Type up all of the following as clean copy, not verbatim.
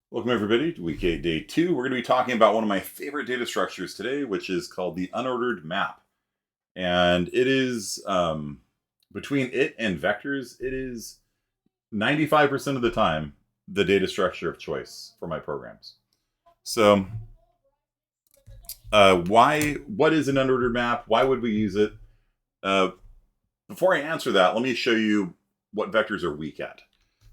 Welcome everybody to week 8, day 2. We're going to be talking about one of my favorite data structures today, which is called the unordered map. And it is, between it and vectors, it is 95% of the time the data structure of choice for my programs. So, what is an unordered map? Why would we use it? Uh, Before I answer that, let me show you what vectors are weak at.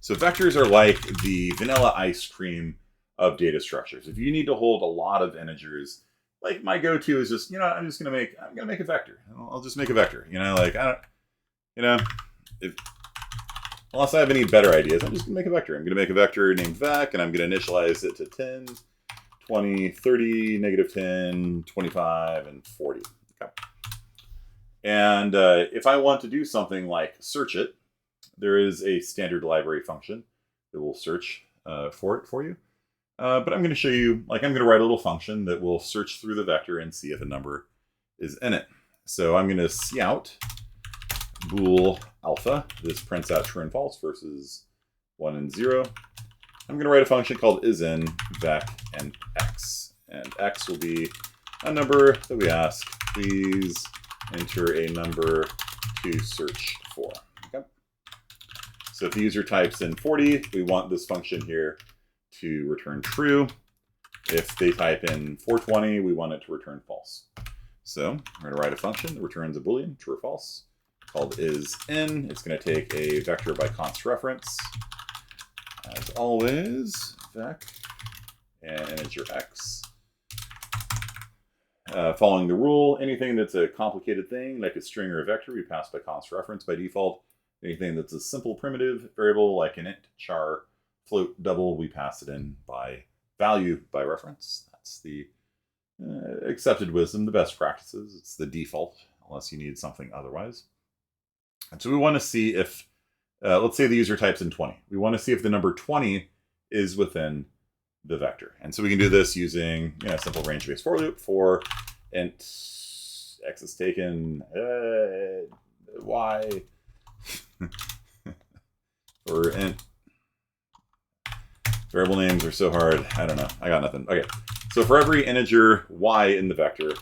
So vectors are like the vanilla ice cream of data structures. If you need to hold a lot of integers, like my go-to is just, I'm gonna make a vector. I'll just make a vector. Like I don't, you know, if, unless I have any better ideas, I'm just gonna make a vector. I'm gonna make a vector named vec, and I'm gonna initialize it to 10, 20, 30, negative 10, 25, and 40. Okay. And if I want to do something like search it, there is a standard library function that will search for it for you. But I'm going to show you, I'm going to write a little function that will search through the vector and see if a number is in it. So I'm going to cout bool alpha. This prints out true and false versus 1 and 0. I'm going to write a function called isin vec and x. And x will be a number that we ask, please enter a number to search for. Okay. So if the user types in 40, we want this function here to return true. If they type in 420, we want it to return false. So we're going to write a function that returns a boolean, true or false, called isin. It's going to take a vector by const reference. As always, vec and integer x. Following the rule, anything that's a complicated thing, like a string or a vector, we pass by const reference by default. Anything that's a simple primitive variable, like an int, char, float, double, we pass it in by value by reference. That's the accepted wisdom, the best practices. It's the default, unless you need something otherwise. And so we want to see if, let's say the user types in 20. We want to see if the number 20 is within the vector. And so we can do this using a simple range-based for loop for int x is taken y or int. Variable names are so hard. I don't know. I got nothing. Okay. So for every integer y in the vector,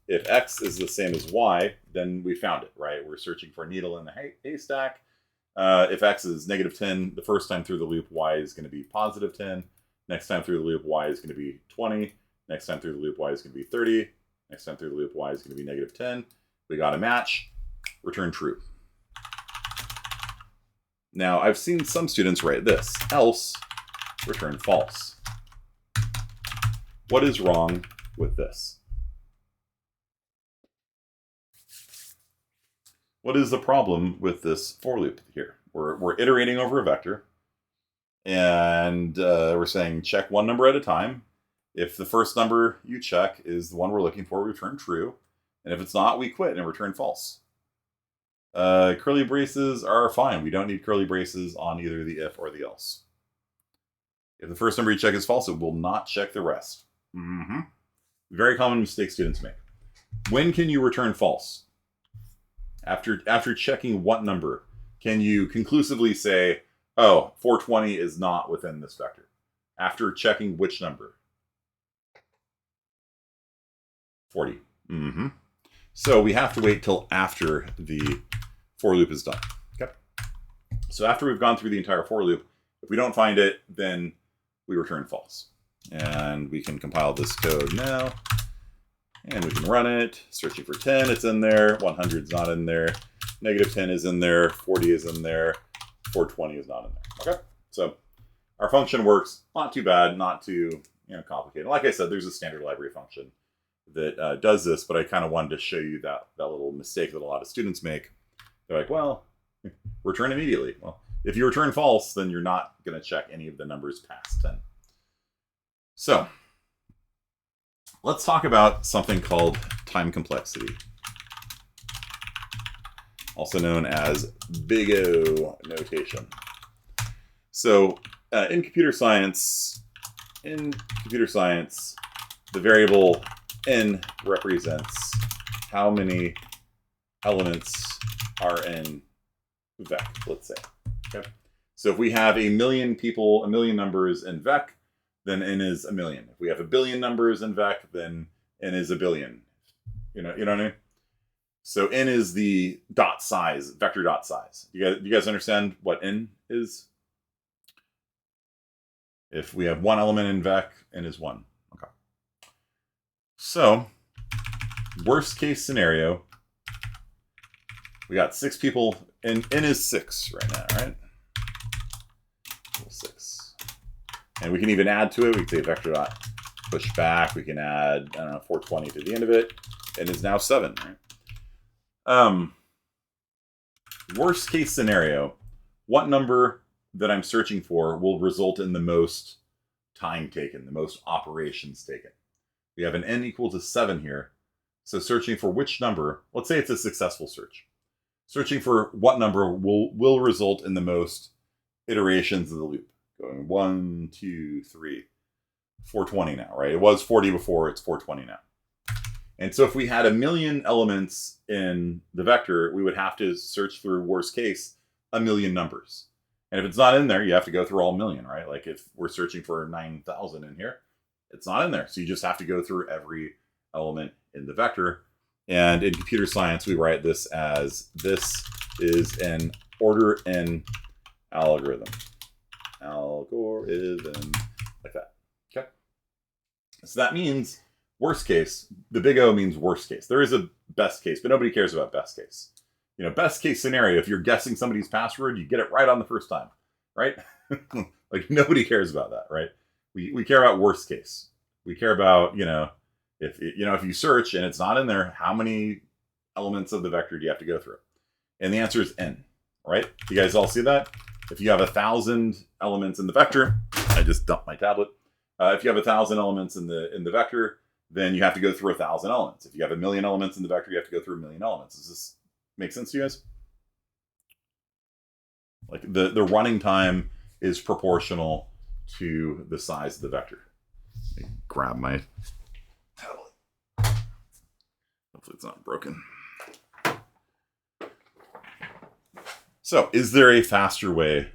if x is the same as y, then we found it, right? We're searching for a needle in the haystack. If x is negative 10, the first time through the loop, y is going to be positive 10. Next time through the loop, y is going to be 20. Next time through the loop, y is going to be 30. Next time through the loop, y is going to be negative 10. We got a match. Return true. Now, I've seen some students write this, else return false. What is wrong with this? What is the problem with this for loop here? We're iterating over a vector, and we're saying check one number at a time. If the first number you check is the one we're looking for, we return true. And if it's not, we quit and return false. Curly braces are fine. We don't need curly braces on either the if or the else. If the first number you check is false, it will not check the rest. Very common mistake students make. When can you return false? After checking what number, can you conclusively say, oh, 420 is not within this vector? After checking which number? 40. So we have to wait till after the for loop is done. Okay. So after we've gone through the entire for loop, if we don't find it, then we return false. And we can compile this code now. And we can run it. Searching for 10, it's in there. 100 is not in there. Negative 10 is in there. 40 is in there. 420 is not in there. Okay. So our function works. Not too bad. Not too complicated. Like I said, there's a standard library function that does this, but I kind of wanted to show you that little mistake that a lot of students make. They're like, well, return immediately. Well, if you return false, then you're not going to check any of the numbers past 10. So let's talk about something called time complexity, also known as big O notation. So in computer science, the variable n represents how many elements are in vec, let's say. Okay. So if we have a million people, a million numbers in vec, then n is a million. If we have a billion numbers in vec, then n is a billion. You know what I mean? So n is the dot size, vector dot size. You guys understand what n is? If we have one element in vec, n is 1. Okay. So, worst case scenario, we got 6 people, and n is 6 right now, right? 6. And we can even add to it. We can say vector dot push back. We can add, I don't know, 420 to the end of it. And it's now 7, right? Worst case scenario, what number that I'm searching for will result in the most time taken, the most operations taken? We have an n equal to 7 here. So searching for which number, let's say it's a successful search. Searching for what number will result in the most iterations of the loop. Going 1, 2, 3, 420 now, right? It was 40 before, it's 420 now. And so if we had 1 million elements in the vector, we would have to search through, worst case, 1 million numbers. And if it's not in there, you have to go through all 1 million, right? Like if we're searching for 9,000 in here, it's not in there. So you just have to go through every element in the vector. And in computer science, we write this as, this is an order n algorithm. Algorithm, like that. Okay. So that means worst case. The big O means worst case. There is a best case, but nobody cares about best case. You know, best case scenario, if you're guessing somebody's password, you get it right on the first time, right? Like nobody cares about that, right? We care about worst case. We care about, if you search and it's not in there, how many elements of the vector do you have to go through? And the answer is n, right? You guys all see that? If you have 1,000 elements in the vector, I just dumped my tablet. If you have 1,000 elements in the vector, then you have to go through 1,000 elements. If you have 1 million elements in the vector, you have to go through 1 million elements. Does this make sense to you guys? Like the running time is proportional to the size of the vector. Let me grab my tablet. Hopefully it's not broken. So, is there a faster way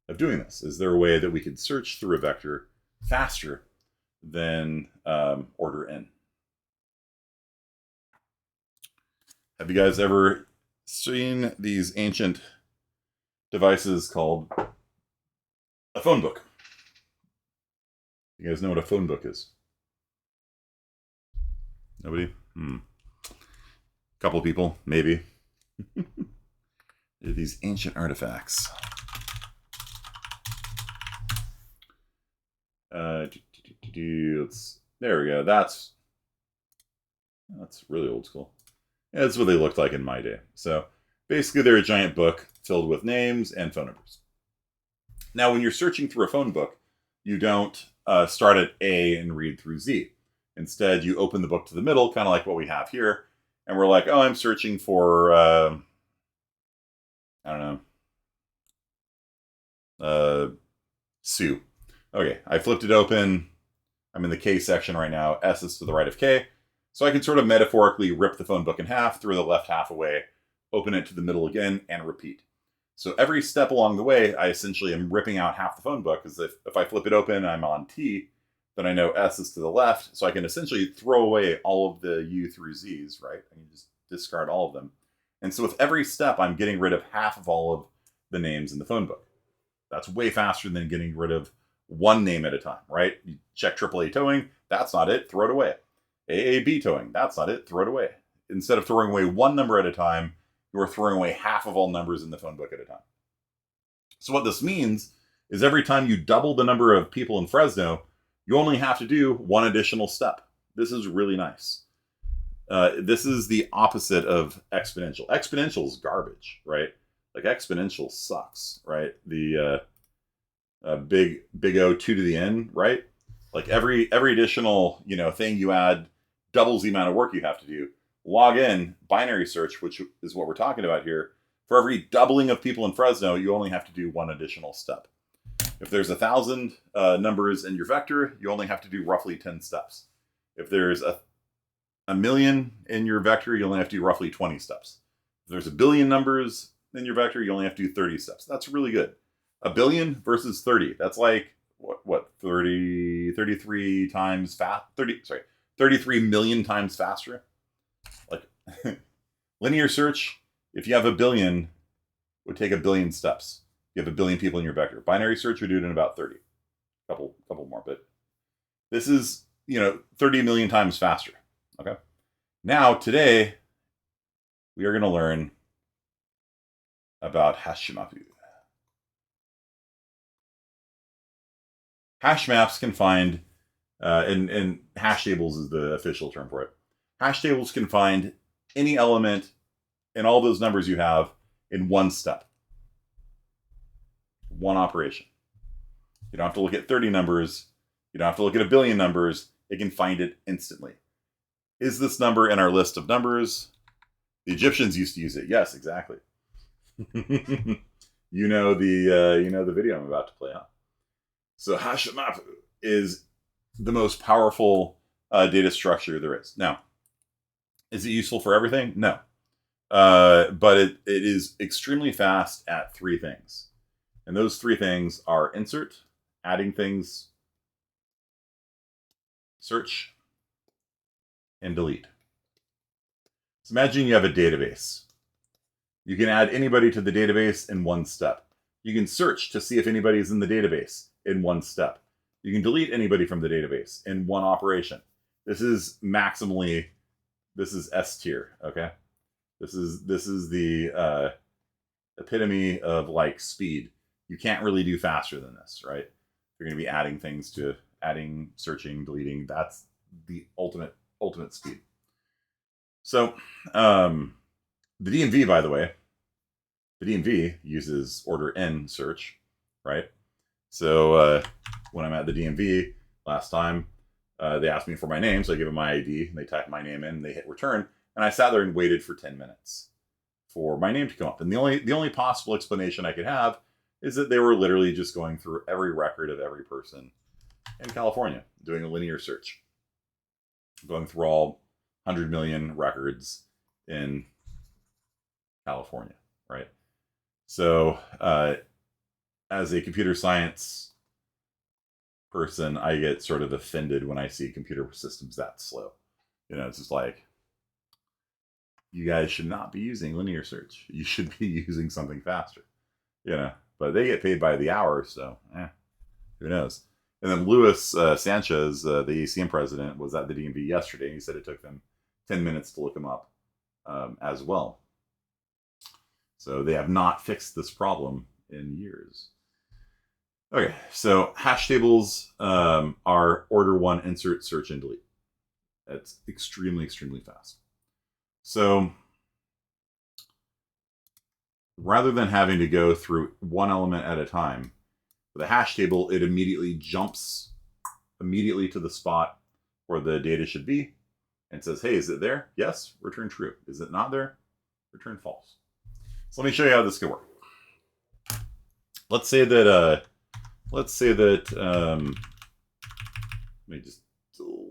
of doing this? Is there a way that we could search through a vector faster than order n? Have you guys ever seen these ancient devices called a phone book? You guys know what a phone book is? Nobody? Couple people, maybe. They're these ancient artifacts. There we go. That's really old school. Yeah, that's what they looked like in my day. So basically, they're a giant book filled with names and phone numbers. Now, when you're searching through a phone book, you don't start at A and read through Z. Instead, you open the book to the middle, kind of like what we have here. And we're like, oh, I'm searching for, I don't know, Sue. Okay, I flipped it open. I'm in the K section right now. S is to the right of K. So I can sort of metaphorically rip the phone book in half, throw the left half away, open it to the middle again, and repeat. So every step along the way, I essentially am ripping out half the phone book, because if I flip it open and I'm on T, then I know S is to the left, so I can essentially throw away all of the U through Z's, right? I can just discard all of them. And so with every step, I'm getting rid of half of all of the names in the phone book. That's way faster than getting rid of one name at a time, right? You check AAA towing, that's not it, throw it away. AAB towing, that's not it, throw it away. Instead of throwing away one number at a time, you are throwing away half of all numbers in the phone book at a time. So what this means is every time you double the number of people in Fresno, you only have to do one additional step. This is really nice. This is the opposite of exponential. Exponential is garbage, right? Like exponential sucks, right? The big O 2 to the n, right? Like every additional thing you add doubles the amount of work you have to do. Log in, binary search, which is what we're talking about here. For every doubling of people in Fresno, you only have to do one additional step. If there's 1,000 numbers in your vector, you only have to do roughly 10 steps. If there's a million in your vector, you only have to do roughly 20 steps. If there's 1 billion numbers in your vector, you only have to do 30 steps. That's really good. 1 billion versus 30. That's like 33 times fast, 33 million times faster. Like linear search, if you have a billion, would take a billion steps. You have a billion people in your vector. Binary search would do it in about 30. Couple more, but this is 30 million times faster. Okay. Now today we are going to learn about Hashmapu. Hash maps can find, and hash tables is the official term for it. Hash tables can find any element in all those numbers you have in one step. One operation. You don't have to look at 30 numbers. You don't have to look at a billion numbers. It can find it instantly. Is this number in our list of numbers? The Egyptians used to use it. Yes, exactly. you know the video I'm about to play, huh? So Hashmapu is the most powerful data structure there is. Now, is it useful for everything? No. But it is extremely fast at three things. And those three things are insert, adding things, search, and delete. So imagine you have a database. You can add anybody to the database in one step. You can search to see if anybody is in the database in one step. You can delete anybody from the database in one operation. This is S tier, okay? This is the epitome of like speed. You can't really do faster than this, right? You're going to be adding things to adding, searching, deleting. That's the ultimate speed. So the DMV, by the way, the DMV uses order n search, right? So when I'm at the DMV last time, they asked me for my name, so I give them my ID, and they type my name in, they hit return, and I sat there and waited for 10 minutes for my name to come up. And the only possible explanation I could have is that they were literally just going through every record of every person in California, doing a linear search, going through all 100 million records in California, right? So as a computer science person, I get sort of offended when I see computer systems that slow. It's just like, you guys should not be using linear search. You should be using something faster, But they get paid by the hour, so who knows? And then Luis Sanchez, the ACM president, was at the DMV yesterday, and he said it took them 10 minutes to look him up as well. So they have not fixed this problem in years. Okay, so hash tables are order one, insert, search, and delete. That's extremely, extremely fast. So rather than having to go through one element at a time, with a hash table, it immediately jumps to the spot where the data should be and says, hey, is it there? Yes, return true. Is it not there? Return false. So let me show you how this could work. Let's say that let me just delete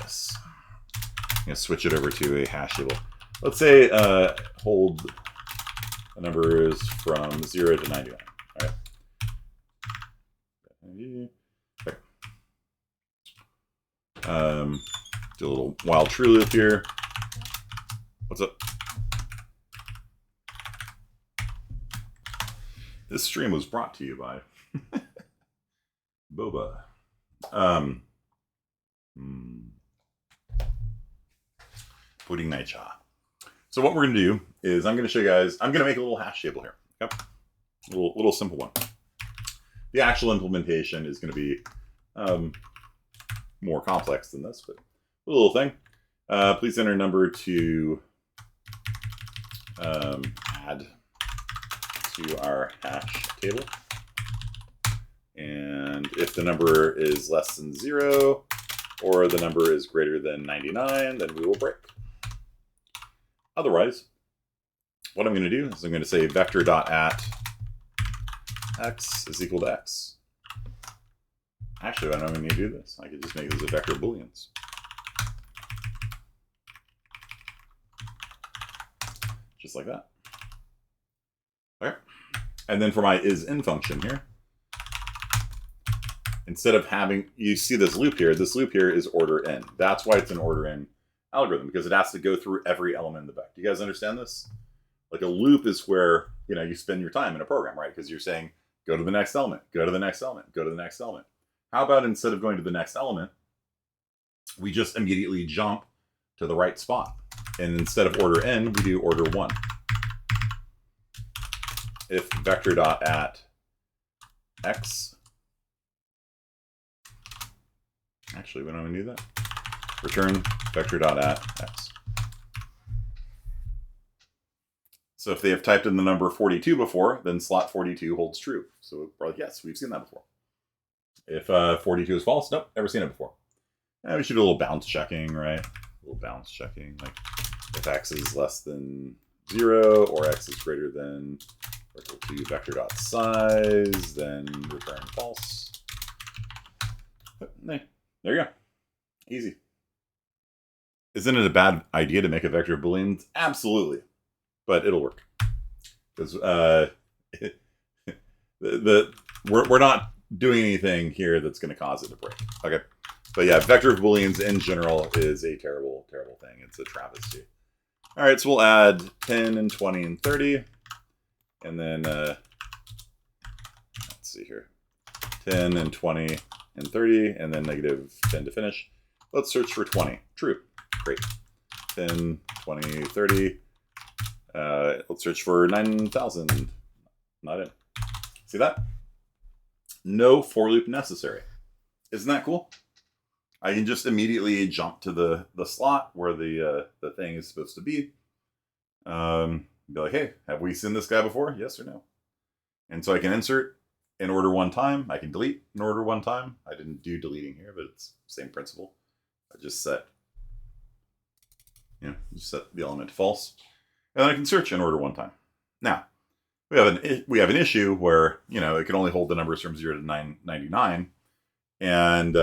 this. I'm going to switch it over to a hash table. Let's say hold the numbers from 0 to 99. All right. Okay. Do a little while true loop here. What's up? This stream was brought to you by Boba. Pudding night cha. So what we're going to do is I'm going to show you guys, I'm going to make a little hash table here. Yep. A little simple one. The actual implementation is going to be more complex than this, but a little thing. Please enter a number to add to our hash table. And if the number is less than 0 or the number is greater than 99, then we will break. Otherwise, what I'm going to do is I'm going to say vector.at x is equal to x. Actually, I don't even need to do this. I could just make this a vector booleans. Just like that. Okay. And then for my isIn function here, instead of having, you see this loop here is order n. That's why it's an order n algorithm, because it has to go through every element in the vector. Do you guys understand this? Like a loop is where, you spend your time in a program, right? Because you're saying, go to the next element, go to the next element, go to the next element. How about instead of going to the next element, we just immediately jump to the right spot? And instead of order n, we do order 1. If vector dot at x, actually, we don't even do that. Return vector dot at x. So if they have typed in the number 42 before, then slot 42 holds true. So we're like, yes, we've seen that before. If 42 is false, nope, never seen it before. And we should do a little bounce checking, right? A little bounce checking, like if x is less than 0 or x is greater than or equal to vector dot size, then return false. There you go. Easy. Isn't it a bad idea to make a vector of booleans? Absolutely. But it'll work. Because we're not doing anything here that's going to cause it to break. Okay. But yeah, vector of booleans in general is a terrible, terrible thing. It's a travesty. All right, so we'll add 10 and 20 and 30. And then, let's see here. 10 and 20 and 30, and then negative 10 to finish. Let's search for 20. True. Great. 10, 20, 30. Let's search for 9,000. Not in. See that? No for loop necessary. Isn't that cool? I can just immediately jump to the slot where the thing is supposed to be. Be like, hey, have we seen this guy before? Yes or no? And so I can insert in order 1 time. I can delete in order 1 time. I didn't do deleting here, but it's the same principle. I just set, just set the element to false. And then I can search in order 1 time. Now, we have an issue where, it can only hold the numbers from 0 to 999. And,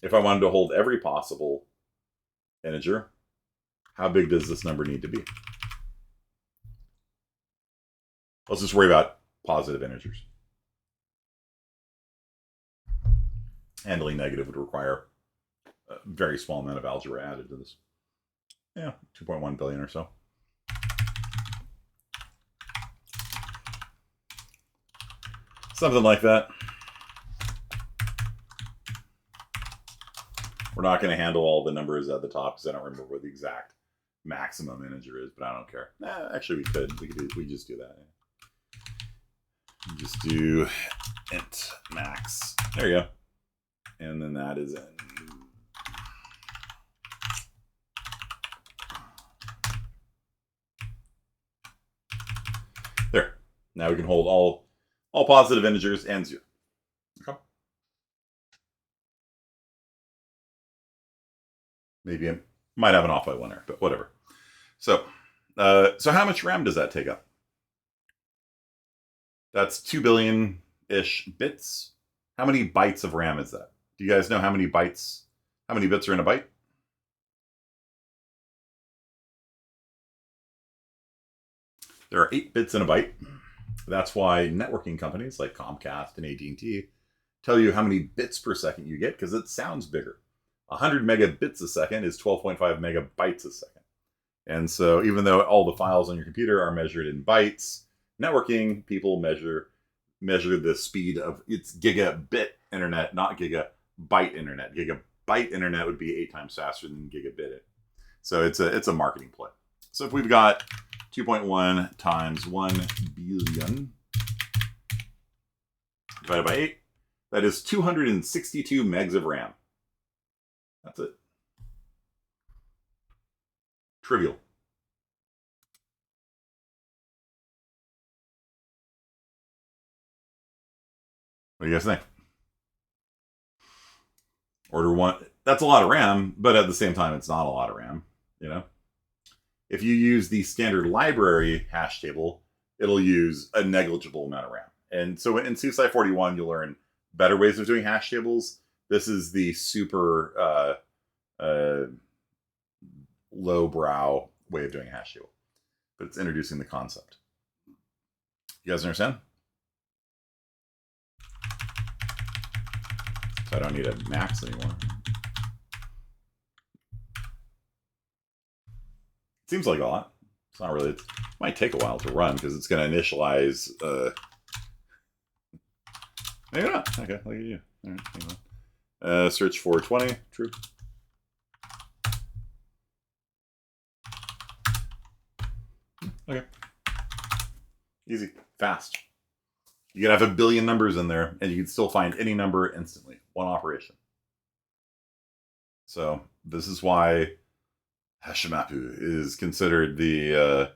if I wanted to hold every possible integer, how big does this number need to be? Let's just worry about positive integers. Handling negative would require a very small amount of algebra added to this. Yeah, 2.1 billion or so. Something like that. We're not going to handle all the numbers at the top because I don't remember what the exact maximum integer is, but I don't care. Actually, we could. We just do that. We just do int max. There you go. And then that is in. There. Now we can hold all positive integers and 0. Okay. Maybe I might have an off by 1 there, but whatever. So how much RAM does that take up? That's 2 billion-ish bits. How many bytes of RAM is that? Do you guys know how many bits are in a byte? There are 8 bits in a byte. That's why networking companies like Comcast and AT&T tell you how many bits per second you get, because it sounds bigger. 100 megabits a second is 12.5 megabytes a second. And so even though all the files on your computer are measured in bytes, networking people measure the speed of its gigabit internet, not gigabyte internet. Gigabyte internet would be 8 times faster than gigabit. So it's a marketing play. So if we've got 2.1 times 1 billion divided by 8, that is 262 megs of RAM. That's it. Trivial. What do you guys think? Order 1. That's a lot of RAM, but at the same time, it's not a lot of RAM. If you use the standard library hash table, it'll use a negligible amount of RAM. And so in CSI 41, you'll learn better ways of doing hash tables. This is the super lowbrow way of doing a hash table, but it's introducing the concept. You guys understand? So I don't need a max anymore. Seems like a lot. It's not really. It might take a while to run because it's going to initialize. Maybe not. Okay, look at you. All right, hang on. Search for 20. True. Okay. Easy. Fast. You can have a billion numbers in there, and you can still find any number instantly. One operation. So this is why Hashemapu is considered the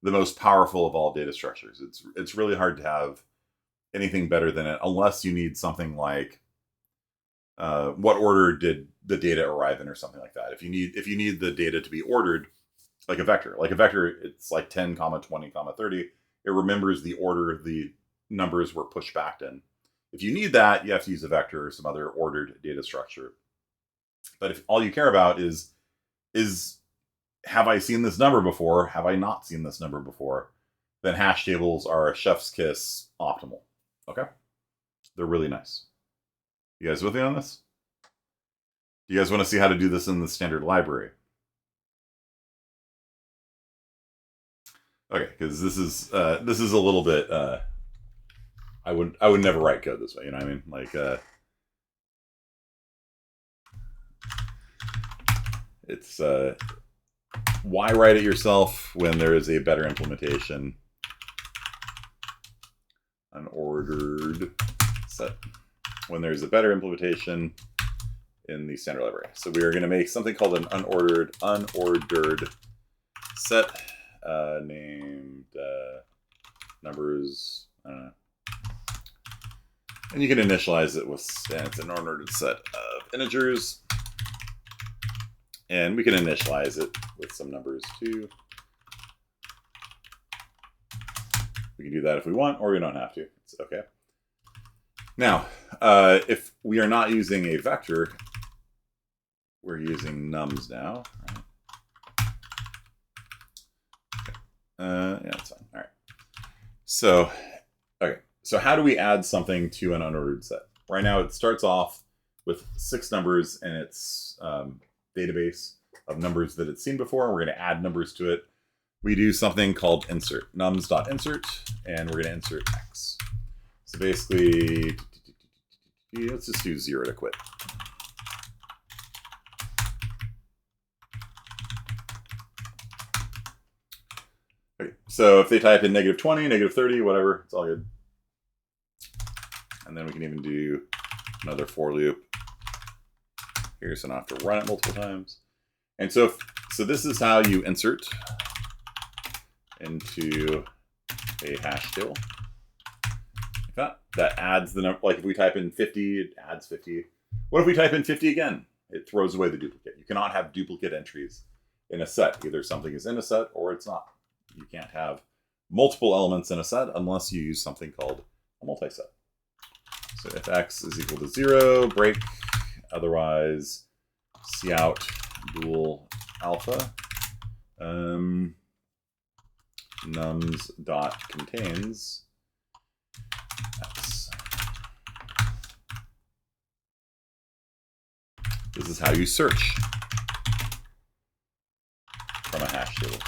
most powerful of all data structures. It's really hard to have anything better than it, unless you need something like what order did the data arrive in, or something like that. If you need the data to be ordered, like a vector, it's like 10, 20, 30. It remembers the order the numbers were pushed back in. If you need that, you have to use a vector or some other ordered data structure. But if all you care about is have I seen this number before? Have I not seen this number before? Then hash tables are a chef's kiss optimal. Okay? They're really nice. You guys with me on this? Do you guys want to see how to do this in the standard library? Okay, because this is a little bit. I would never write code this way. You know what I mean? Like, it's why write it yourself when there is a better implementation? Unordered set. When there's a better implementation in the standard library. So we are going to make something called an unordered set named numbers. I don't know. And you can initialize it with, it's an unordered set of integers. And we can initialize it with some numbers too. We can do that if we want, or we don't have to. It's okay. Now, if we are not using a vector, we're using nums now. Right? Yeah, that's fine. All right. So, okay. So how do we add something to an unordered set? Right now, it starts off with 6 numbers in its database of numbers that it's seen before. We're going to add numbers to it. We do something called insert, nums.insert, and we're going to insert x. So basically, let's just do 0 to quit. Okay, so if they type in -20, -30, whatever, it's all good. And then we can even do another for loop here, so I don't have to run it multiple times. And so this is how you insert into a hash table. That adds the number. Like if we type in 50, it adds 50. What if we type in 50 again? It throws away the duplicate. You cannot have duplicate entries in a set. Either something is in a set or it's not. You can't have multiple elements in a set unless you use something called a multiset. So if x is equal to 0, break. Otherwise, cout bool alpha. Nums.contains x. This is how you search from a hash table.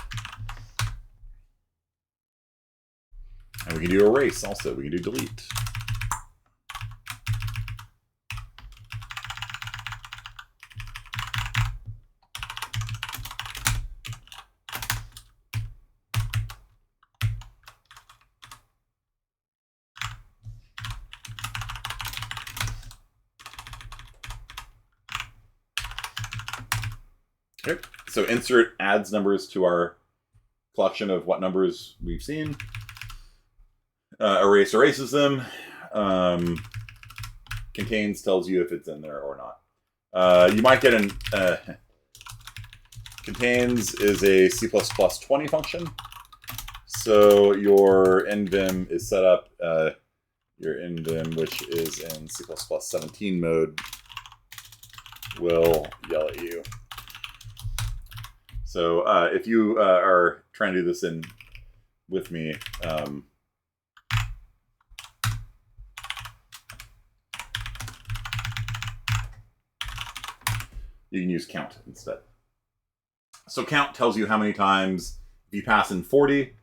And we can do erase also. We can do delete. Okay. So insert adds numbers to our collection of what numbers we've seen. Erase erases them. Contains tells you if it's in there or not. You might get an contains is a C++ 20 function. So your NVim is set up. Your NVim, which is in C++ 17 mode, will yell at you. So if you are trying to do this with me, you can use count instead. So count tells you how many times, if you pass in 40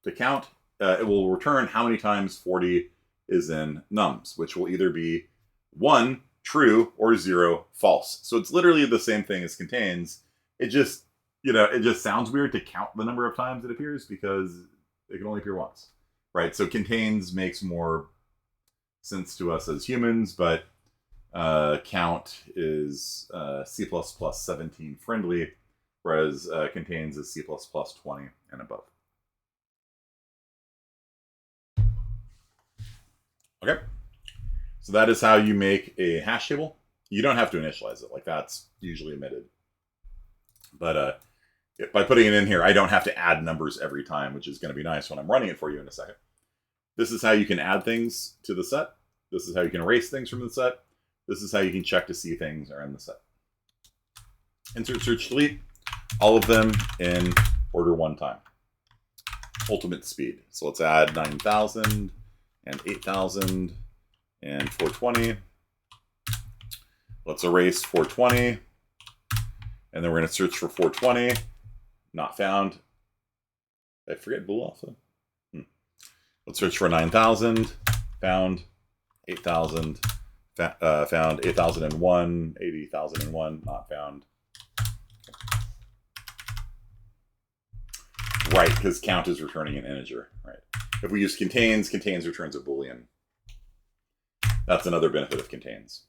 to count, it will return how many times 40 is in nums, which will either be 1, true, or 0, false. So it's literally the same thing as contains. It just, it just sounds weird to count the number of times it appears because it can only appear once, right? So contains makes more sense to us as humans, but count is C++ 17 friendly, whereas contains is C++ 20 and above. Okay, so that is how you make a hash table. You don't have to initialize it, like that's usually omitted. But by putting it in here, I don't have to add numbers every time, which is going to be nice when I'm running it for you in a second. This is how you can add things to the set. This is how you can erase things from the set. This is how you can check to see things are in the set. Insert, search, delete, all of them in order 1 time. Ultimate speed. So let's add 9,000 and 8,000 and 420. Let's erase 420. And then we're going to search for 420. Not found. Did I forget bool alpha? Let's search for 9,000. Found. 8,000. Found 8,001. 80,001. Not found. Right, because count is returning an integer. Right. If we use contains, contains returns a boolean. That's another benefit of contains.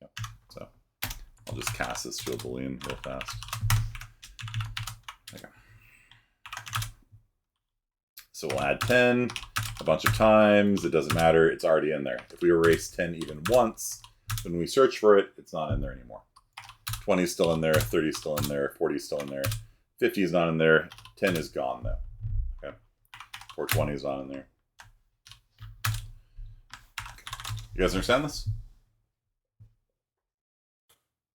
Okay. So I'll just cast this to a boolean real fast. Okay. So we'll add 10 a bunch of times. It doesn't matter. It's already in there. If we erase 10 even once, when we search for it, it's not in there anymore. 20 is still in there. 30 is still in there. 40 is still in there. 50 is not in there. 10 is gone, though. Okay. 420 is not in there. You guys understand this?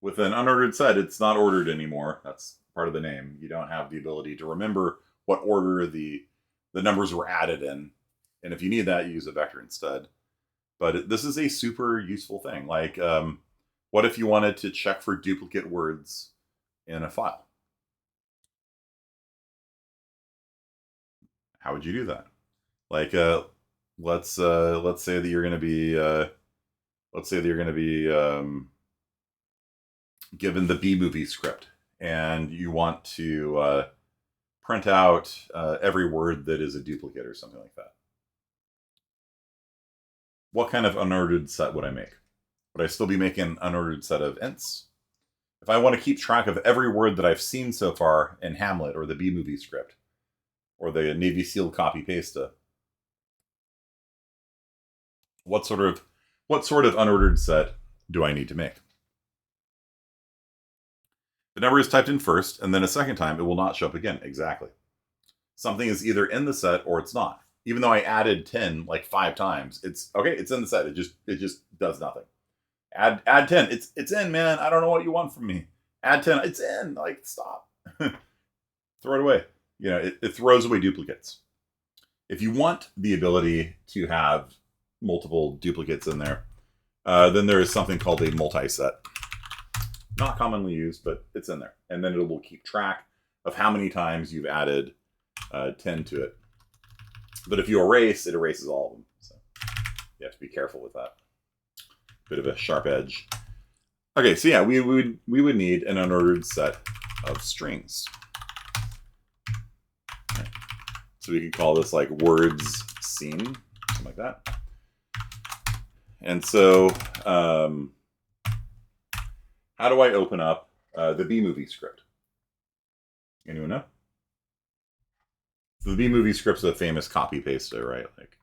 With an unordered set, it's not ordered anymore. That's part of the name. You don't have the ability to remember what order the numbers were added in. And if you need that, you use a vector instead. But this is a super useful thing. Like, what if you wanted to check for duplicate words in a file? How would you do that? Like, let's say that you're going to be given the B movie script, and you want to print out every word that is a duplicate or something like that. What kind of unordered set would I make? Would I still be making an unordered set of ints? If I want to keep track of every word that I've seen so far in Hamlet or the B movie script, or the Navy SEAL copy pasta, what sort of unordered set do I need to make? The number is typed in first, and then a second time it will not show up again. Exactly. Something is either in the set or it's not. Even though I added 10 like 5 times, it's okay. It's in the set. It just does nothing. Add 10. It's in, man. I don't know what you want from me. Add 10. It's in. Like, stop. Throw it away. It throws away duplicates. If you want the ability to have multiple duplicates in there, then there is something called a multi-set. Not commonly used, but it's in there. And then it will keep track of how many times you've added 10 to it. But if you erase, it erases all of them. So you have to be careful with that. Bit of a sharp edge. Okay, so yeah, we would need an unordered set of strings. Okay. So we could call this like words seen, something like that. And so how do I open up the B movie script? Anyone know? So the B movie script's a famous copy paste, right? Like,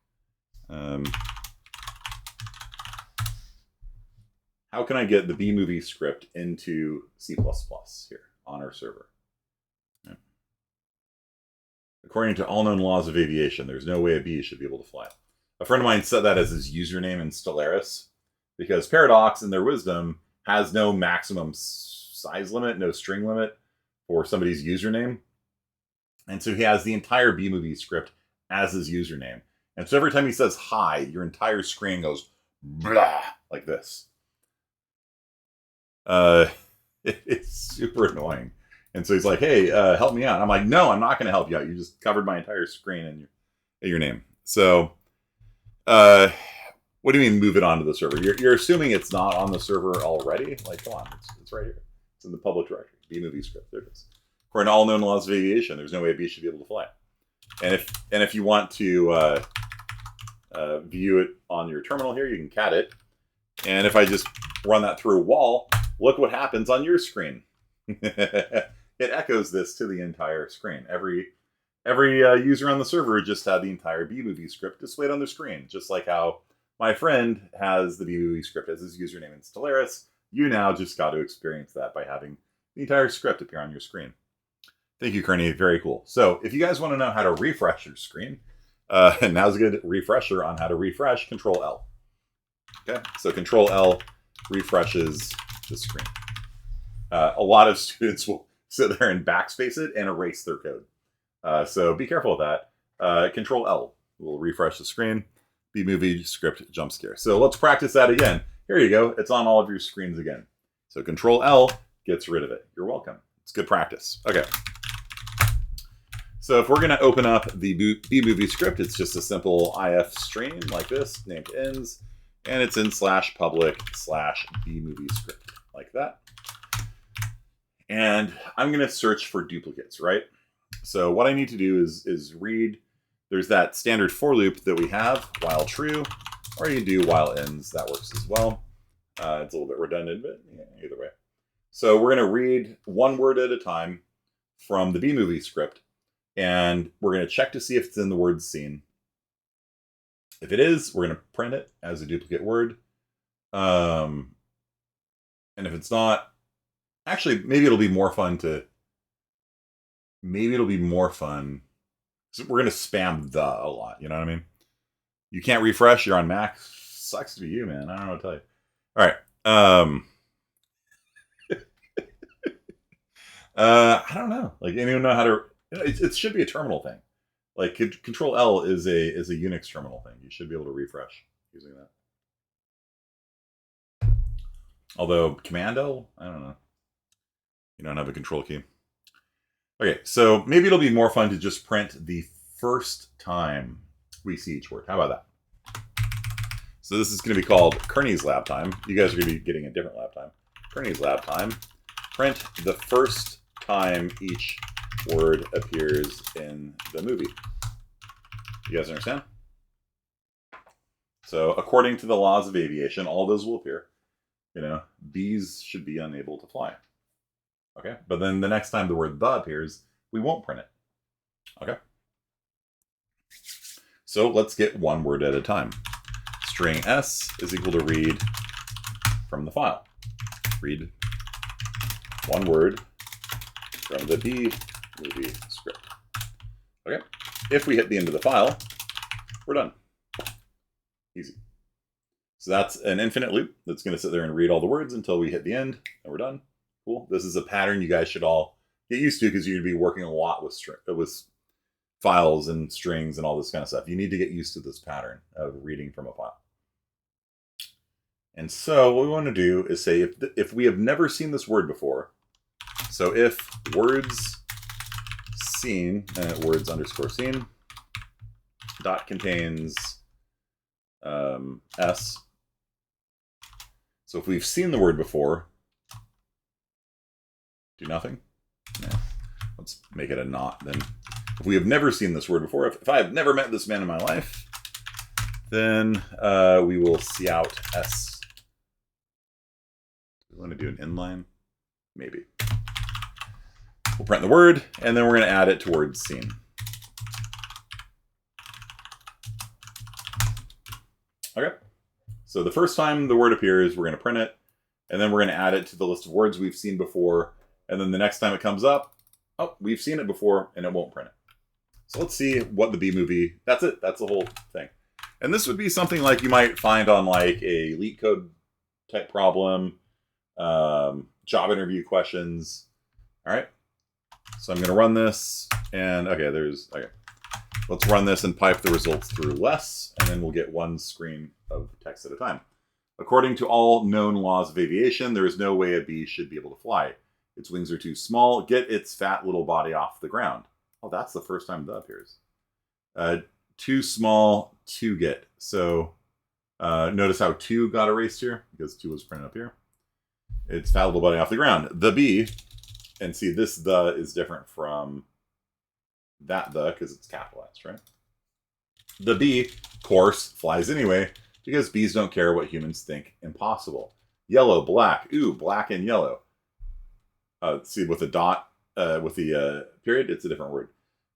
how can I get the B movie script into C++ here on our server? Yeah. According to all known laws of aviation, there's no way a bee should be able to fly. A friend of mine set that as his username in Stellaris because Paradox, in their wisdom, has no maximum size limit, no string limit for somebody's username. And so he has the entire B movie script as his username. And so every time he says hi, your entire screen goes blah, like this. It's super annoying. And so he's like, hey, help me out. And I'm like, no, I'm not going to help you out. You just covered my entire screen and your name. So what do you mean move it onto the server? You're assuming it's not on the server already? Like, come on, it's right here. It's in the public directory. B-movie script. There it is. According to all known laws of aviation, there's no way a bee should be able to fly. And if you want to view it on your terminal here, you can cat it. And if I just run that through a wall, look what happens on your screen. It echoes this to the entire screen. Every user on the server just had the entire B-movie script displayed on their screen, just like how my friend has the B-movie script as his username in Stellaris. You now just got to experience that by having the entire script appear on your screen. Thank you, Kearney. Very cool. So if you guys want to know how to refresh your screen, now's a good refresher on how to refresh. Control L. Okay, so Control L refreshes the screen. A lot of students will sit there and backspace it and erase their code. So be careful with that. Control L will refresh the screen. B-movie script jump scare. So let's practice that again. Here you go. It's on all of your screens again. So Control L gets rid of it. You're welcome. It's good practice. Okay. So if we're going to open up the B-movie script, it's just a simple IF stream like this, named ends, and it's in /public/B-movie script like that. And I'm going to search for duplicates, right? So what I need to do is read. There's that standard for loop that we have, while true, or you can do while ends. That works as well. It's a little bit redundant, but yeah, either way. So we're going to read one word at a time from the B-movie script, and we're going to check to see if it's in the word scene. If it is, we're going to print it as a duplicate word. And if it's not, actually, maybe it'll be more fun. So we're going to spam the a lot. You know what I mean? You can't refresh. You're on Mac. Sucks to be you, man. I don't know what to tell you. All right. I don't know. Like, anyone know how to? It should be a terminal thing. Like, Control L is a Unix terminal thing. You should be able to refresh using that. Although Command L, I don't know. You don't have a control key. Okay, so maybe it'll be more fun to just print the first time we see each word. How about that? So this is going to be called Kearney's Lab Time. You guys are going to be getting a different lab time. Kearney's Lab Time. Print the first time each word appears in the movie. You guys understand? So according to the laws of aviation, all those will appear. You know, bees should be unable to fly. Okay, but then the next time the word the appears, we won't print it. Okay. So let's get one word at a time. String S is equal to read from the file. Read one word from the B-movie script. Okay. If we hit the end of the file, we're done. Easy. So that's an infinite loop that's going to sit there and read all the words until we hit the end, and we're done. Cool. This is a pattern you guys should all get used to because you're going to be working a lot with files and strings and all this kind of stuff. You need to get used to this pattern of reading from a file. And so what we want to do is say if we have never seen this word before, so if words seen, words underscore seen, dot contains S. So if we've seen the word before, do nothing. Yeah. Let's make it a not then. If we have never seen this word before, if I have never met this man in my life, then we will see out S. Do we want to do an inline? Maybe. We'll print the word, and then we're going to add it to word seen. Okay. So the first time the word appears, we're going to print it, and then we're going to add it to the list of words we've seen before. And then the next time it comes up, oh, we've seen it before, and it won't print it. So let's see what the B-movie, that's it. That's the whole thing. And this would be something like you might find on like a LeetCode code type problem, job interview questions. All right. So I'm going to run this, and okay, let's run this and pipe the results through less, and then we'll get one screen of text at a time. According to all known laws of aviation, there is no way a bee should be able to fly. Its wings are too small. Get its fat little body off the ground. Oh, that's the first time that appears. Too small to get. So notice how 2 got erased here because 2 was printed up here. Its fat little body off the ground. The bee, and see this the is different from that the because it's capitalized, right? The bee, course, flies anyway because bees don't care what humans think impossible. Yellow, black. Ooh, black and yellow. See, with a dot, with the period, it's a different word.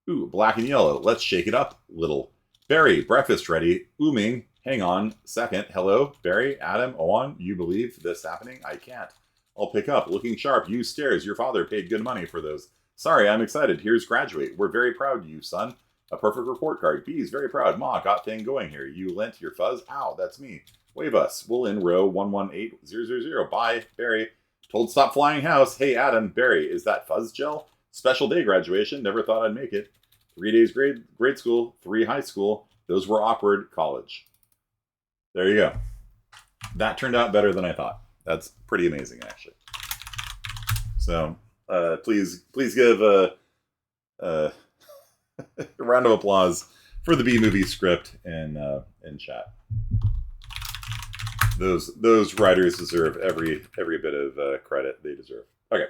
Ooh, black and yellow. Let's shake it up, little. Barry, breakfast ready. Ooming, hang on, second. Hello, Barry, Adam, Owen, you believe this happening? I can't. I'll pick up. Looking sharp, use stairs. Your father paid good money for those. Sorry, I'm excited. Here's graduate. We're very proud of you, son. A perfect report card. Bees, very proud. Ma, got thing going here. You lent your fuzz? Ow, that's me. Wave us. We'll in row 118000. Bye, Barry. Told stop flying house. Hey, Adam, Barry, is that fuzz gel? Special day graduation. Never thought I'd make it. 3 days grade school, 3 high school. Those were awkward. College. There you go. That turned out better than I thought. That's pretty amazing, actually. So, please give a round of applause for the Bee Movie script in chat. Those writers deserve every bit of credit they deserve. Okay.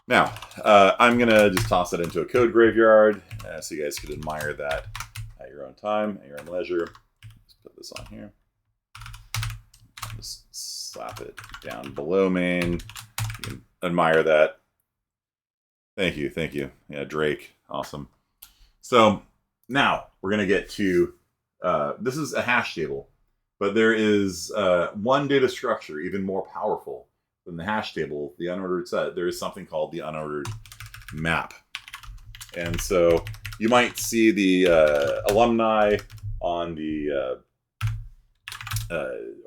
Now, I'm going to just toss it into a code graveyard so you guys could admire that at your own time, at your own leisure. Just put this on here. Just slap it down below main. You can admire that. Thank you. Yeah, Drake. Awesome. So, now, we're going to get to... this is a hash table, but there is one data structure even more powerful than the hash table, the unordered set. There is something called the unordered map. And so you might see the alumni on the,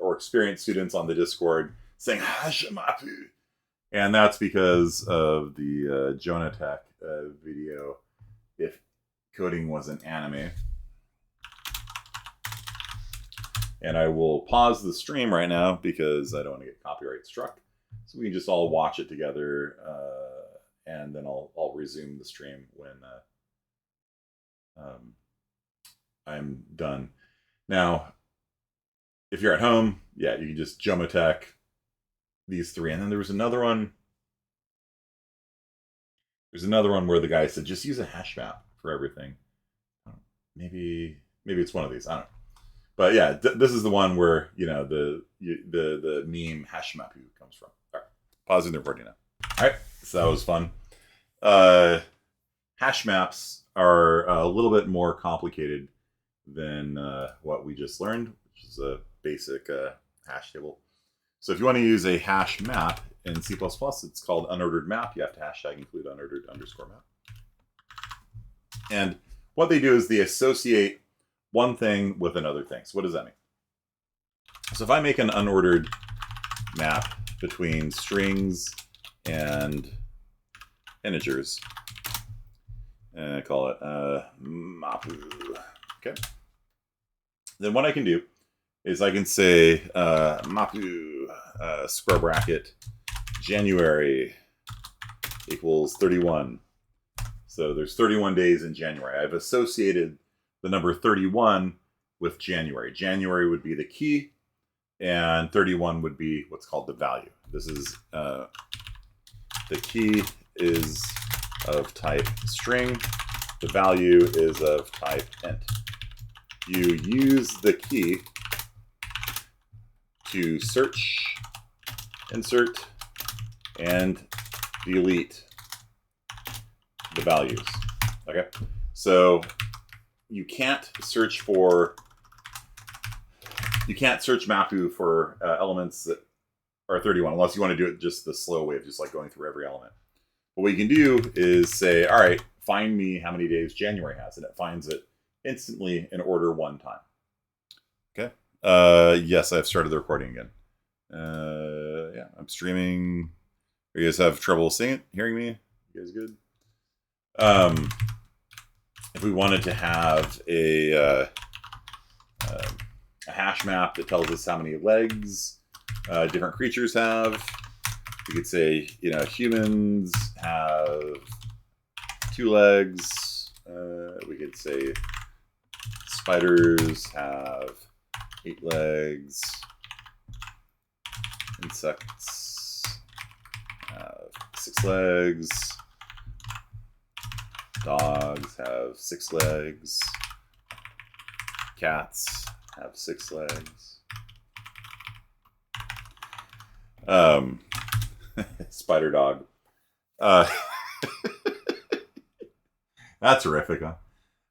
or experienced students on the Discord saying hash map. And that's because of the Jonah Tech video, if coding was an anime. And I will pause the stream right now because I don't want to get copyright struck. So we can just all watch it together, and then I'll resume the stream when I'm done. Now, if you're at home, yeah, you can just Geomatech these 3, and then there was another one. There's another one where the guy said just use a hash map for everything. Maybe it's one of these. I don't know. But yeah, this is the one where the meme hash map comes from. All right, pausing the recording now. All right, so that was fun. Hash maps are a little bit more complicated than what we just learned, which is a basic hash table. So if you want to use a hash map in C++, it's called unordered map. You have to hashtag include unordered _ map. And what they do is they associate one thing with another thing. So what does that mean? So if I make an unordered map between strings and integers, and I call it mapu, okay? Then what I can do is I can say mapu square bracket January equals 31. So there's 31 days in January. I've associated the number 31 with January. January would be the key, and 31 would be what's called the value. This is the key is of type string. The value is of type int. You use the key to search, insert, and delete the values. Okay, so you can't search mapu for elements that are 31 unless you want to do it just the slow way of just like going through every element. But what you can do is say, all right, find me how many days January has, and it finds it instantly in order one time. Okay. Yes, I've started the recording again. Yeah, I'm streaming. You guys have trouble seeing it, hearing me? You guys good? If we wanted to have a hash map that tells us how many legs different creatures have, We could say, humans have 2 legs. We could say spiders have 8 legs. Insects have 6 legs. Dogs have 6 legs. Cats have 6 legs. Spider dog. That's horrific, huh?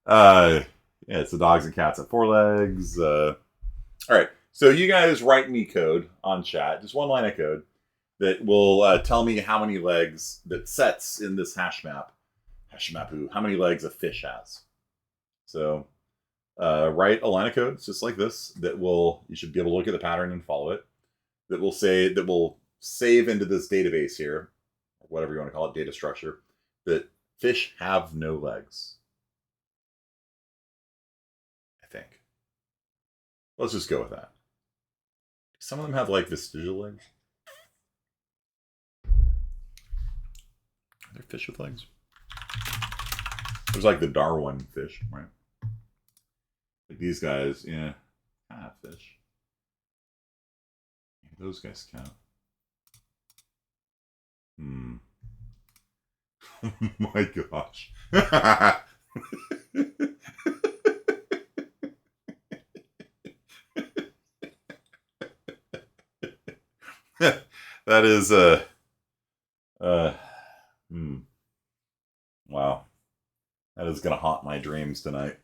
Yeah, it's the dogs and cats have 4 legs. All right, so you guys write me code on chat, just one line of code that will tell me how many legs that sets in this hash map. How many legs a fish has. So write a line of code just like this that you should be able to look at the pattern and follow it. That will save into this database here, or whatever you want to call it, data structure, that fish have no legs. I think. Let's just go with that. Some of them have like vestigial legs. Are there fish with legs? There's like the Darwin fish, right? Like these guys, yeah, have fish. Those guys count. Oh my gosh. That is wow. That is gonna haunt my dreams tonight.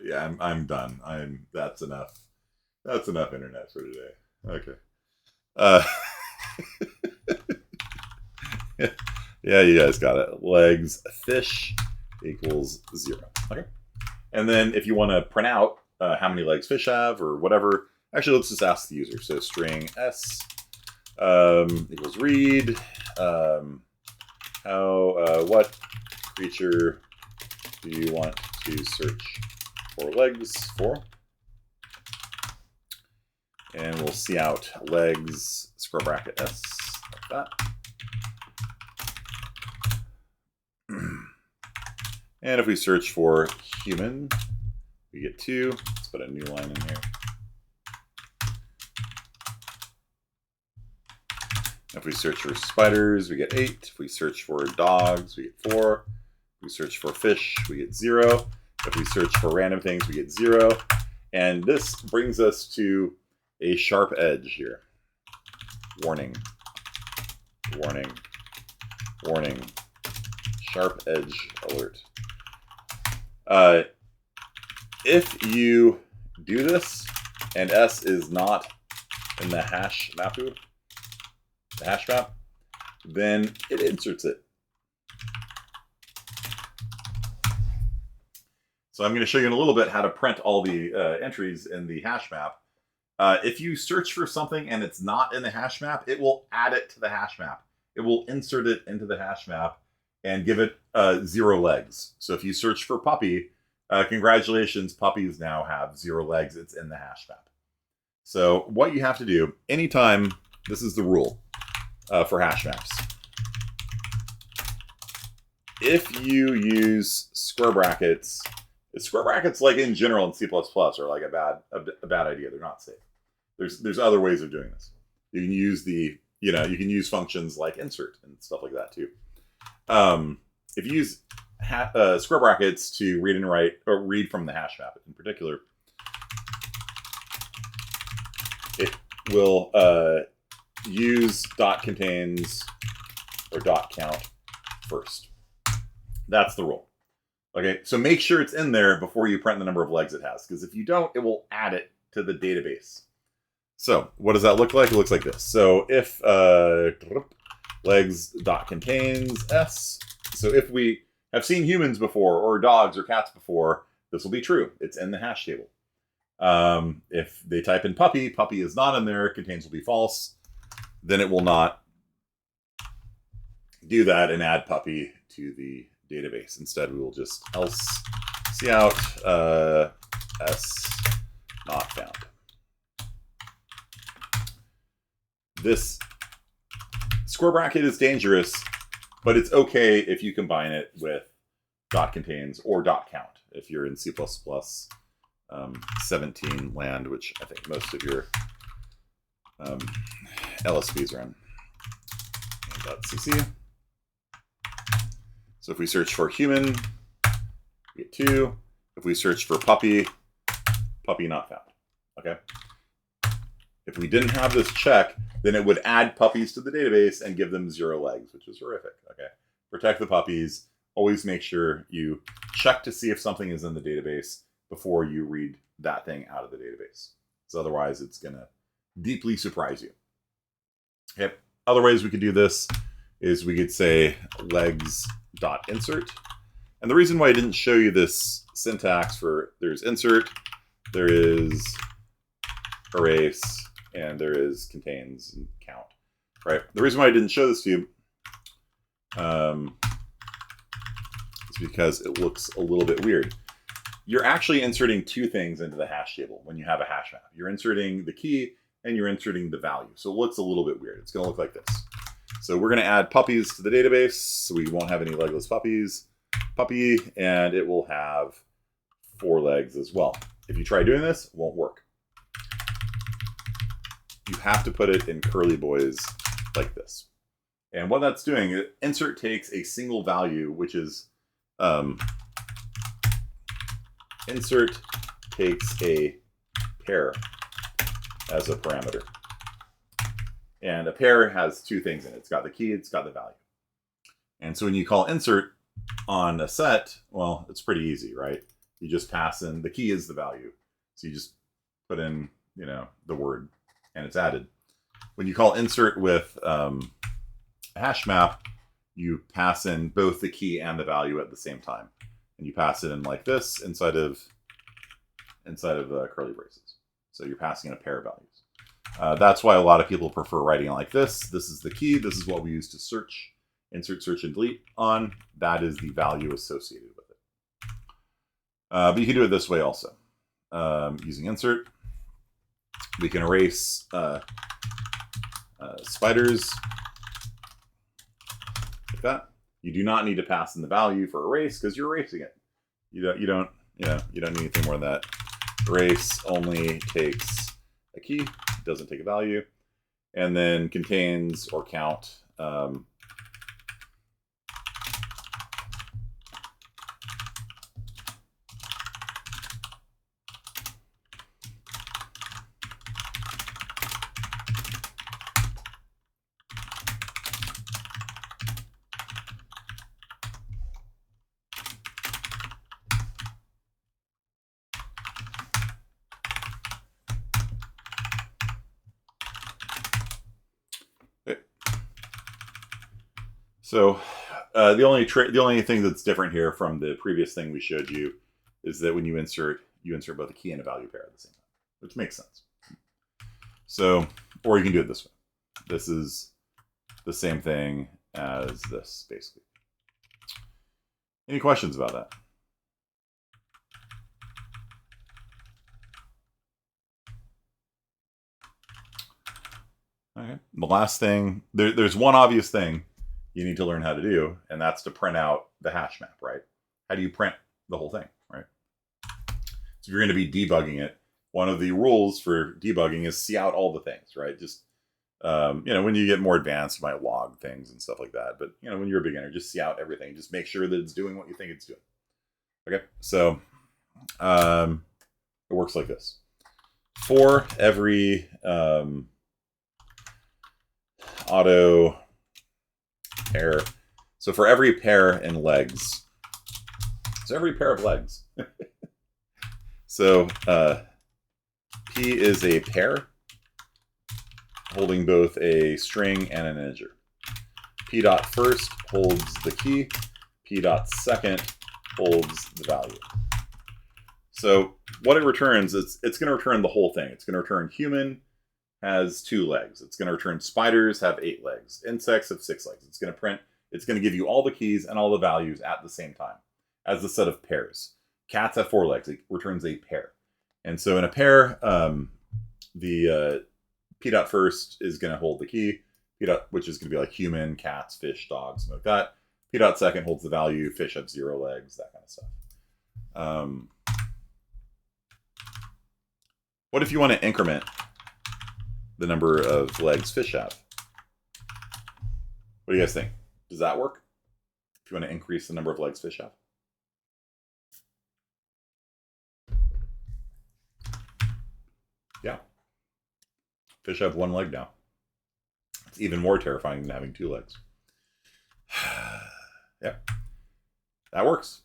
Yeah, I'm done. That's enough. That's enough internet for today. Okay. Yeah, you guys got it. Legs fish equals 0. Okay. And then if you want to print out how many legs fish have or whatever, actually let's just ask the user. So string s equals read. What creature do you want to search for legs for? And we'll see out legs square bracket s like that. And if we search for human, we get 2. Let's put a new line in here. If we search for spiders, we get 8. If we search for dogs, we get 4. If we search for fish, we get 0. If we search for random things, we get 0. And this brings us to a sharp edge here. Warning. Warning. Warning. Sharp edge alert. If you do this and S is not in the hash map, then it inserts it. So I'm going to show you in a little bit how to print all the entries in the hash map. If you search for something and it's not in the hash map, it will add it to the hash map. It will insert it into the hash map and give it 0 legs. So if you search for puppy, congratulations, puppies now have 0 legs. It's in the hash map. So what you have to do, anytime, this is the rule for hash maps. If you use square brackets like in general in C++ are like a bad idea. They're not safe. There's other ways of doing this. You can use you can use functions like insert and stuff like that too. If you use square brackets to read and write, or read from the hash map in particular, it will use .contains or .count first. That's the rule. Okay, so make sure it's in there before you print the number of legs it has, because if you don't, it will add it to the database. So what does that look like? It looks like this. So if legs.contains s, so if we have seen humans before or dogs or cats before, this will be true. It's in the hash table. If they type in puppy, puppy is not in there, contains will be false, then it will not do that and add puppy to the database. Instead, we will just else cout s not found. This square bracket is dangerous, but it's okay if you combine it with dot contains or dot count if you're in C++ 17 land, which I think most of your LSVs are in. .cc. So if we search for human, we get 2. If we search for puppy, puppy not found. Okay. If we didn't have this check, then it would add puppies to the database and give them 0 legs, which is horrific. Okay. Protect the puppies. Always make sure you check to see if something is in the database before you read that thing out of the database. So otherwise, it's going to deeply surprise you. Okay. Other ways we could do this is we could say legs.insert. And the reason why I didn't show you this syntax for there's insert, there is erase, and there is contains and count, right? The reason why I didn't show this to you is because it looks a little bit weird. You're actually inserting 2 things into the hash table when you have a hash map. You're inserting the key and you're inserting the value. So it looks a little bit weird. It's going to look like this. So we're going to add puppies to the database. So we won't have any legless puppies. Puppy, and it will have 4 legs as well. If you try doing this, it won't work. You have to put it in curly boys like this. And what that's doing, insert takes a single value, which is insert takes a pair as a parameter. And a pair has 2 things in it. It's got the key, it's got the value. And so when you call insert on a set, well, it's pretty easy, right? You just pass in, the key is the value. So you just put in, the word and it's added. When you call insert with a hash map, you pass in both the key and the value at the same time. And you pass it in like this inside of curly braces. So you're passing in a pair of values. That's why a lot of people prefer writing it like this. This is the key. This is what we use to search, insert, search, and delete on. That is the value associated with it. But you can do it this way also. Using insert, we can erase spiders like that. You do not need to pass in the value for erase because you're erasing it. You don't need anything more than that. Erase only takes a key, doesn't take a value, and then contains or count. So the only thing that's different here from the previous thing we showed you is that when you insert both a key and a value pair at the same time, which makes sense. So, or you can do it this way. This is the same thing as this, basically. Any questions about that? Okay. The last thing, there's one obvious thing you need to learn how to do, and that's to print out the hash map, right? How do you print the whole thing, right? So if you're going to be debugging it, one of the rules for debugging is see out all the things, right? Just, when you get more advanced, you might log things and stuff like that. But, when you're a beginner, just see out everything. Just make sure that it's doing what you think it's doing. Okay, so it works like this. For every auto pair. So for every pair in legs, so every pair of legs. So P is a pair holding both a string and an integer. P dot first holds the key. P dot second holds the value. So what it returns is it's going to return the whole thing. It's going to return human has 2 legs. It's going to return spiders have 8 legs. Insects have 6 legs. It's going to print It's going to give you all the keys and all the values at the same time as a set of pairs. Cats have 4 legs. It returns a pair. And so in a pair, the P dot first is going to hold the key, P dot, which is going to be like human, cats, fish, dogs, something like that. P dot second holds the value, fish have 0 legs, that kind of stuff. What if you want to increment the number of legs fish have? What do you guys think? Does that work? If you want to increase the number of legs fish have? Yeah. Fish have 1 leg now. It's even more terrifying than having 2 legs. Yeah. That works.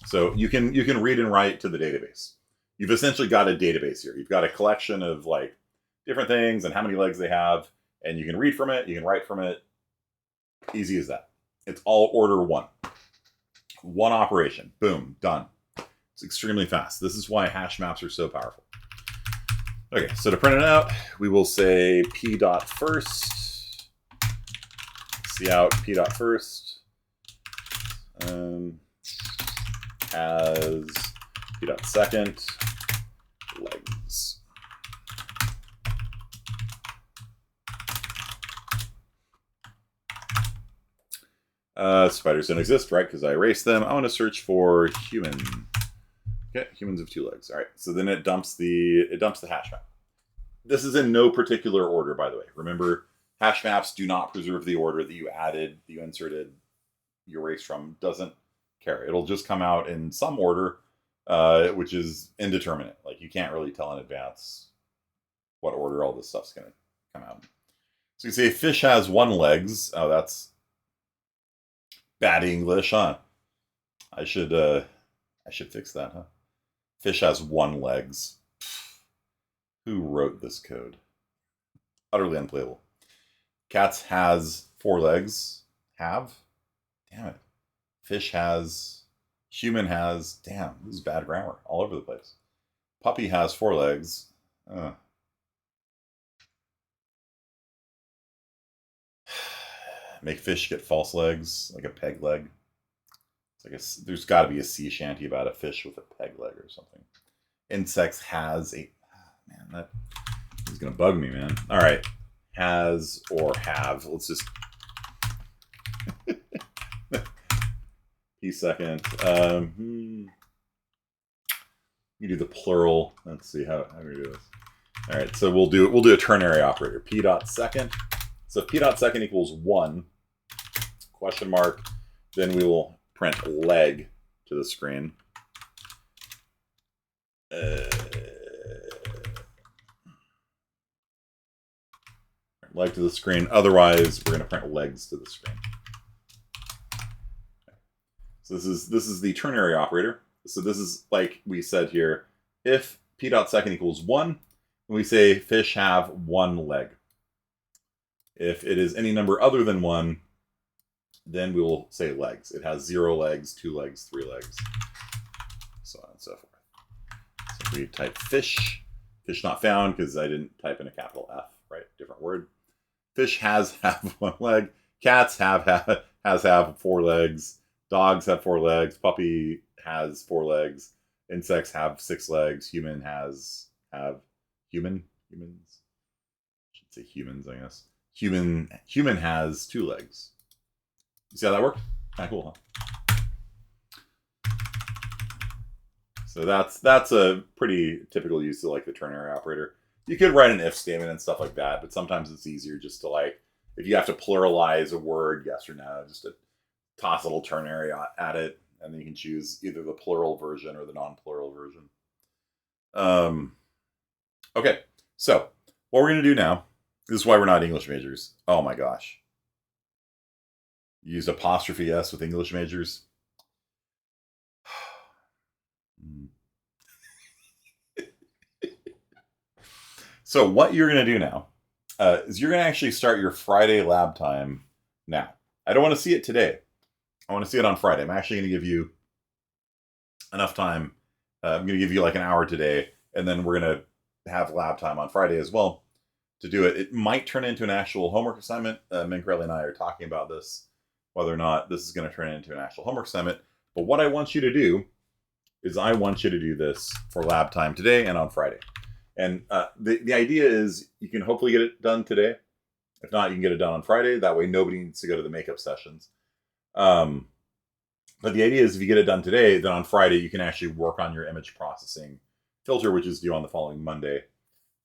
So you can read and write to the database. You've essentially got a database here. You've got a collection of like different things and how many legs they have, and you can read from it, you can write from it. Easy as that. It's all order 1. 1 operation. Boom, done. It's extremely fast. This is why hash maps are so powerful. Okay, so to print it out, we will say P dot first. See out P dot first. Has P dot second legs. Spiders don't exist, right? Because I erased them. I want to search for human. Okay, humans have 2 legs. All right, so then it dumps the hash map. This is in no particular order, by the way. Remember, hash maps do not preserve the order that you added, that you inserted, you erased from. Doesn't care. It'll just come out in some order, which is indeterminate. Like you can't really tell in advance what order all this stuff's going to come out. So you say fish has 1 legs. Oh, that's bad English, huh? I should fix that, huh? Fish has 1 legs. Who wrote this code? Utterly unplayable. Cats has 4 legs. Have? Damn it. Fish has. Human has. Damn, this is bad grammar. All over the place. Puppy has 4 legs. Make fish get false legs, like a peg leg. It's like there's got to be a sea shanty about a fish with a peg leg or something. Insects has a. Man, that is gonna bug me, man. All right, has or have. Let's just. P second. You do the plural. Let's see how do we do this. All right, so we'll do a ternary operator. P dot second. So if P dot second equals 1, question mark, then we will print leg to the screen. Leg to the screen. Otherwise, we're going to print legs to the screen. Okay. So this is the ternary operator. So this is like we said here. If P dot second equals 1, we say fish have 1 leg. If it is any number other than 1, then we will say legs. It has 0 legs, 2 legs, 3 legs, so on and so forth. So if we type fish not found because I didn't type in a capital F, right? Different word. Fish have 1 leg. Cats have 4 legs. Dogs have 4 legs. Puppy has 4 legs. Insects have 6 legs. Humans. Should say humans, I guess. Human has 2 legs. You see how that worked? Kind of cool, huh? So that's a pretty typical use of like the ternary operator. You could write an if statement and stuff like that, but sometimes it's easier just to like, if you have to pluralize a word, yes or no, just to toss a little ternary at it, and then you can choose either the plural version or the non-plural version. Okay, so what we're going to do now, this is why we're not English majors. Oh my gosh. You used apostrophe S with English majors. So what you're going to do now is you're going to actually start your Friday lab time now. I don't want to see it today. I want to see it on Friday. I'm actually going to give you enough time. I'm going to give you like an hour today, and then we're going to have lab time on Friday as well to do it. It might turn into an actual homework assignment. Mincarelli and I are talking about this. whether or not this is going to turn into an actual homework assignment. But what I want you to do is I want you to do this for lab time today and on Friday. And the idea is you can hopefully get it done today. If not, you can get it done on Friday. That way nobody needs to go to the makeup sessions. But the idea is if you get it done today, then on Friday you can actually work on your image processing filter, which is due on the following Monday.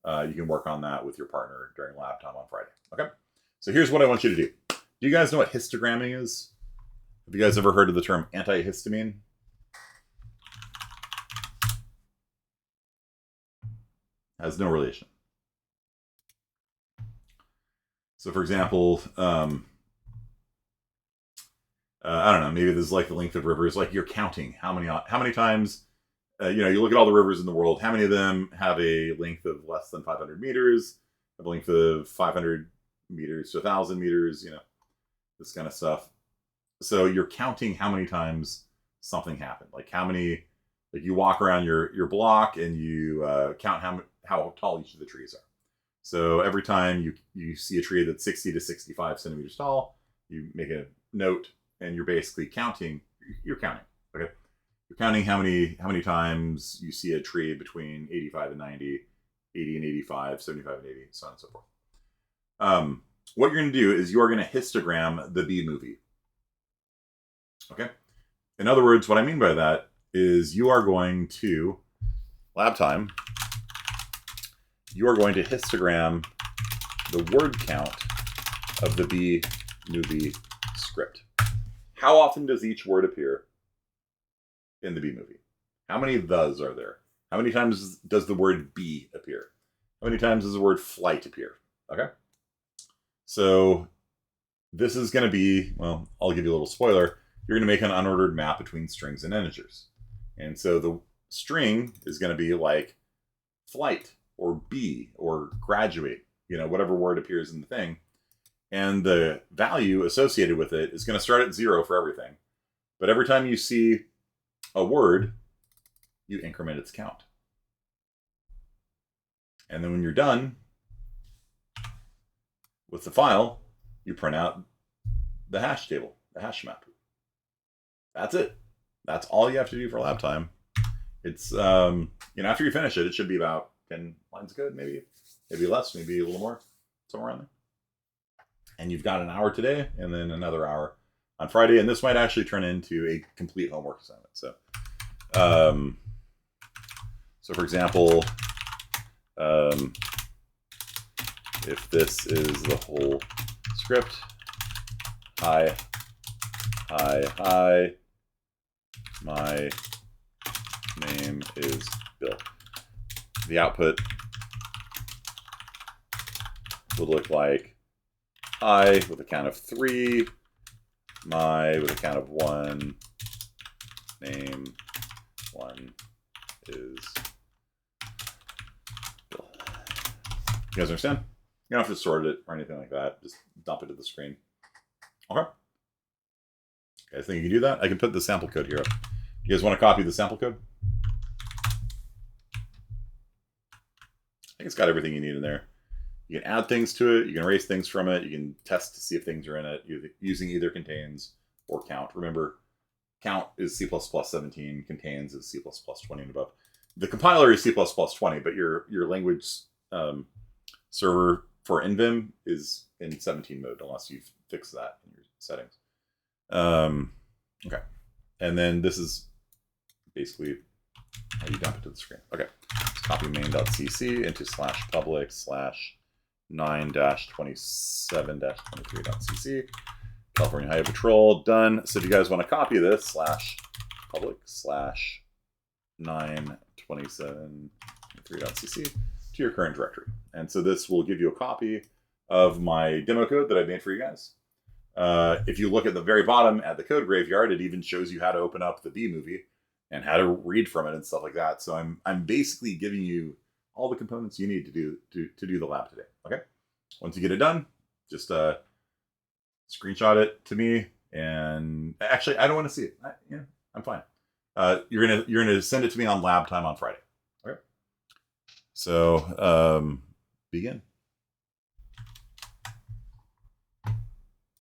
You can work on that with your partner during lab time on Friday. Okay? So here's what I want you to do. Do you guys know what histogramming is? Have you guys ever heard of the term antihistamine? Has no relation. So for example, I don't know, maybe this is like the length of rivers, like you're counting how many times, you look at all the rivers in the world, how many of them have a length of less than 500 meters, have a length of 500 meters to 1,000 meters, this kind of stuff. So you're counting how many times something happened, like how many, like you walk around your block and you count how tall each of the trees are. So every time you see a tree that's 60 to 65 centimeters tall, you make a note and you're basically counting. You're counting, okay? You're counting how many times you see a tree between 85 and 90, 80 and 85, 75 and 80, so on and so forth. What you're going to do is you are going to histogram the Bee Movie. Okay? In other words, what I mean by that is you are going to, lab time, you are going to histogram the word count of the Bee Movie script. How often does each word appear in the Bee Movie? How many thes are there? How many times does the word bee appear? How many times does the word flight appear? Okay? So this is going to be, well, I'll give you a little spoiler. You're going to make an unordered map between strings and integers. And so the string is going to be like flight or bee or graduate, whatever word appears in the thing. And the value associated with it is going to start at 0 for everything. But every time you see a word, you increment its count. And then when you're done with the file, you print out the hash table, the hash map. That's it. That's all you have to do for lab time. It's, after you finish it, it should be about 10 lines of code, maybe less, maybe a little more, somewhere around there. And you've got an hour today and then another hour on Friday. And this might actually turn into a complete homework assignment. So, for example, if this is the whole script, hi, my name is Bill. The output would look like hi with a count of 3, my with a count of 1, name 1 is Bill. You guys understand? You don't have to sort it or anything like that. Just dump it to the screen. Okay. You guys think you can do that? I can put the sample code here up. You guys want to copy the sample code? I think it's got everything you need in there. You can add things to it. You can erase things from it. You can test to see if things are in it using either contains or count. Remember, count is C++ 17. Contains is C++ 20 and above. The compiler is C++ 20, but your language server for NVim is in 17 mode, unless you've fixed that in your settings. Okay. And then this is basically how you dump it to the screen. Okay. Let's copy main.cc into /public/9-27-23.cc. California Highway Patrol, done. So if you guys want to copy this /public/9-27-23.cc to your current directory. And so this will give you a copy of my demo code that I made for you guys. If you look at the very bottom at the code graveyard, it even shows you how to open up the Bee Movie and how to read from it and stuff like that. So I'm basically giving you all the components you need to do the lab today. Okay. Once you get it done, just screenshot it to me. And actually, I don't want to see it. I'm fine. You're gonna send it to me on lab time on Friday. Okay. So begin.